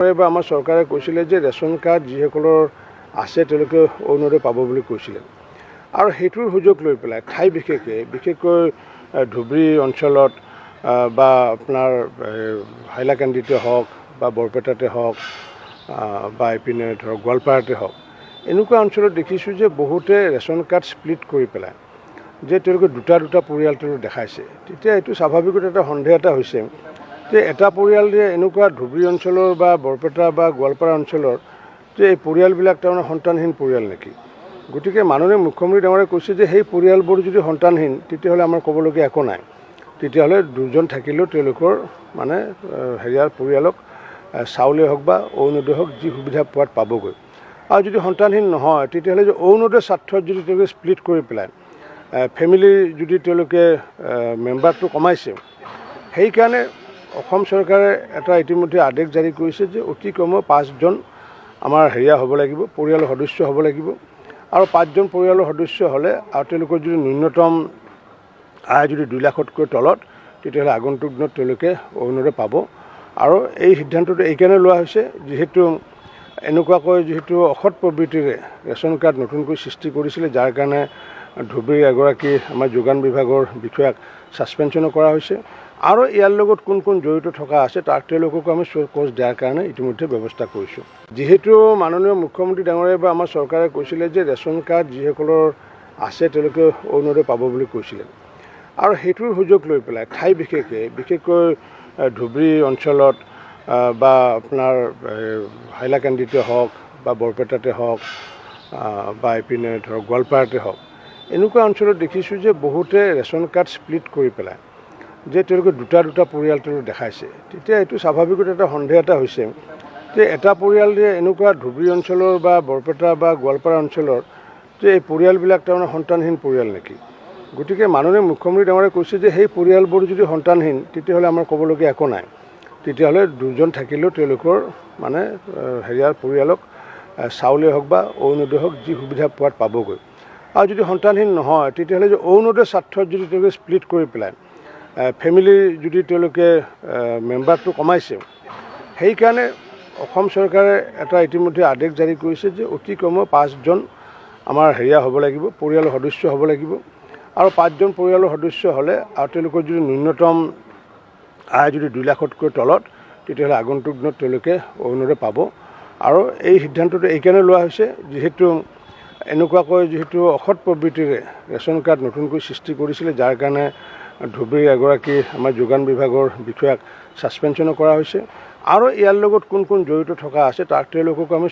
এবাৰ আমাৰ চৰকাৰে কৈছিলে যে ৰেচন কাৰ্ড যিসকলৰ আছে তেওঁলোকে অৰুণোদয় পাব বুলি কৈছিলে আৰু সেইটোৰ সুযোগ লৈ পেলাই ঠাই বিশেষকৈ ধুবুৰী অঞ্চলত বা আপোনাৰ হাইলাকান্দিতে হওক বা বৰপেটাতে হওক বা এইপিনে ধৰক গোৱালপাৰাতে হওক এনেকুৱা অঞ্চলত দেখিছোঁ যে বহুতে ৰেচন কাৰ্ড স্প্লিট কৰি পেলাই যে তেওঁলোকে দুটা পৰিয়াল তেওঁলোকে দেখাইছে। তেতিয়া এইটো স্বাভাৱিকতে এটা সন্দেহ এটা হৈছে যে এটা পৰিয়াল যে এনেকুৱা ধুবুৰী অঞ্চলৰ বা বৰপেটা বা গোৱালপাৰা অঞ্চলৰ যে এই পৰিয়ালবিলাক তাৰমানে সন্তানহীন পৰিয়াল নেকি। গতিকে মাননীয় মুখ্যমন্ত্ৰী ডাঙৰীয়াই কৈছে যে সেই পৰিয়ালবোৰ যদি সন্তানহীন তেতিয়াহ'লে আমাৰ ক'বলগীয়া একো নাই, তেতিয়াহ'লে দুজন থাকিলেও তেওঁলোকৰ মানে পৰিয়ালক চাউলেই হওক বা অৰুণোদয় হওক যি সুবিধা পোৱাত পাবগৈ। আৰু যদি সন্তানহীন নহয় তেতিয়াহ'লে যে অৰুণোদয় স্বাৰ্থত যদি তেওঁলোকে স্প্লিট কৰি পেলাই ফেমিলি যদি তেওঁলোকে মেম্বাৰটো কমাইছে, সেইকাৰণে অসম চৰকাৰে এটা ইতিমধ্যে আদেশ জাৰি কৰিছে যে অতি কমেও 5জন আমাৰ হ'ব লাগিব, পৰিয়ালৰ সদস্য হ'ব লাগিব আৰু 5জন পৰিয়ালৰ সদস্য হ'লে আৰু তেওঁলোকৰ যদি ন্যূনতম আয় যদি 2 লাখতকৈ তলত তেতিয়াহ'লে আগন্তুক দিনত তেওঁলোকে অৰুণোদয় পাব। আৰু এই সিদ্ধান্তটো এইকাৰণে লোৱা হৈছে যিহেতু এনেকুৱাকৈ যিহেতু অসৎ প্ৰবৃত্তিৰে ৰেচন কাৰ্ড নতুনকৈ সৃষ্টি কৰিছিলে, যাৰ কাৰণে ধুবুৰীৰ এগৰাকী আমাৰ যোগান বিভাগৰ বিষয়াক ছাছপেনশ্যনো কৰা হৈছে আৰু ইয়াৰ লগত কোন জড়িত থকা আছে তাক তেওঁলোককো আমি কোচ দিয়াৰ কাৰণে ইতিমধ্যে ব্যৱস্থা কৰিছোঁ। যিহেতু মাননীয় মুখ্যমন্ত্ৰী ডাঙৰীয়াই বা আমাৰ চৰকাৰে কৈছিলে যে ৰেচন কাৰ্ড যিসকলৰ আছে তেওঁলোকে অৰুণোদয় পাব বুলি কৈছিলে আৰু সেইটোৰ সুযোগ লৈ পেলাই ঠাই বিশেষকৈ ধুবুৰী অঞ্চলত বা আপোনাৰ হাইলাকান্দিতে হওক বা বৰপেটাতে হওক বা এইপিনে ধৰক গোৱালপাৰাতে হওক এনেকুৱা অঞ্চলত দেখিছোঁ যে বহুতে ৰেচন কাৰ্ড স্প্লিট কৰি পেলাই যে তেওঁলোকে দুটা পৰিয়াল তেওঁলোকে দেখাইছে। তেতিয়া এইটো স্বাভাৱিকতে এটা সন্দেহ এটা হৈছে যে এটা পৰিয়াল যে এনেকুৱা ধুবুৰী অঞ্চলৰ বা বৰপেটা বা গোৱালপাৰা অঞ্চলৰ যে এই পৰিয়ালবিলাক তাৰমানে সন্তানহীন পৰিয়াল নেকি। গতিকে মাননীয় মুখ্যমন্ত্ৰী ডাঙৰীয়াই কৈছে যে সেই পৰিয়ালবোৰ যদি সন্তানহীন তেতিয়াহ'লে আমাৰ ক'বলগীয়া একো নাই, তেতিয়াহ'লে দুজন থাকিলেও তেওঁলোকৰ মানে পৰিয়ালক চাউলেই হওক বা অৰুণোদয় হওক যি সুবিধা পোৱাত পাবগৈ। আৰু যদি সন্তানহীন নহয় তেতিয়াহ'লে যে অৰুণোদয় স্বাৰ্থত যদি তেওঁলোকে স্প্লিট কৰি পেলাই ফেমিলি যদি তেওঁলোকে মেম্বাৰটো কমাইছে, সেইকাৰণে অসম চৰকাৰে এটা ইতিমধ্যে আদেশ জাৰি কৰিছে যে অতি কমেও 5জন আমাৰ হ'ব লাগিব, পৰিয়ালৰ সদস্য হ'ব লাগিব আৰু 5জন পৰিয়ালৰ সদস্য হ'লে আৰু তেওঁলোকৰ যদি ন্যূনতম আয় যদি 2 লাখতকৈ তলত তেতিয়াহ'লে আগন্তুক দিনত তেওঁলোকে অৰুণোদয় পাব। আৰু এই সিদ্ধান্তটো এইকাৰণে লোৱা হৈছে যিহেতু এনেকুৱাকৈ যিহেতু অসৎ প্ৰবৃত্তিৰে ৰেচন কাৰ্ড নতুনকৈ সৃষ্টি কৰিছিলে, যাৰ কাৰণে ধুবুৰীৰ এগৰাকী আমাৰ যোগান বিভাগৰ বিষয়াক ছাছপেনশ্যনো কৰা হৈছে আৰু ইয়াৰ লগত কোন জড়িত থকা আছে তাক তেওঁলোককো আমি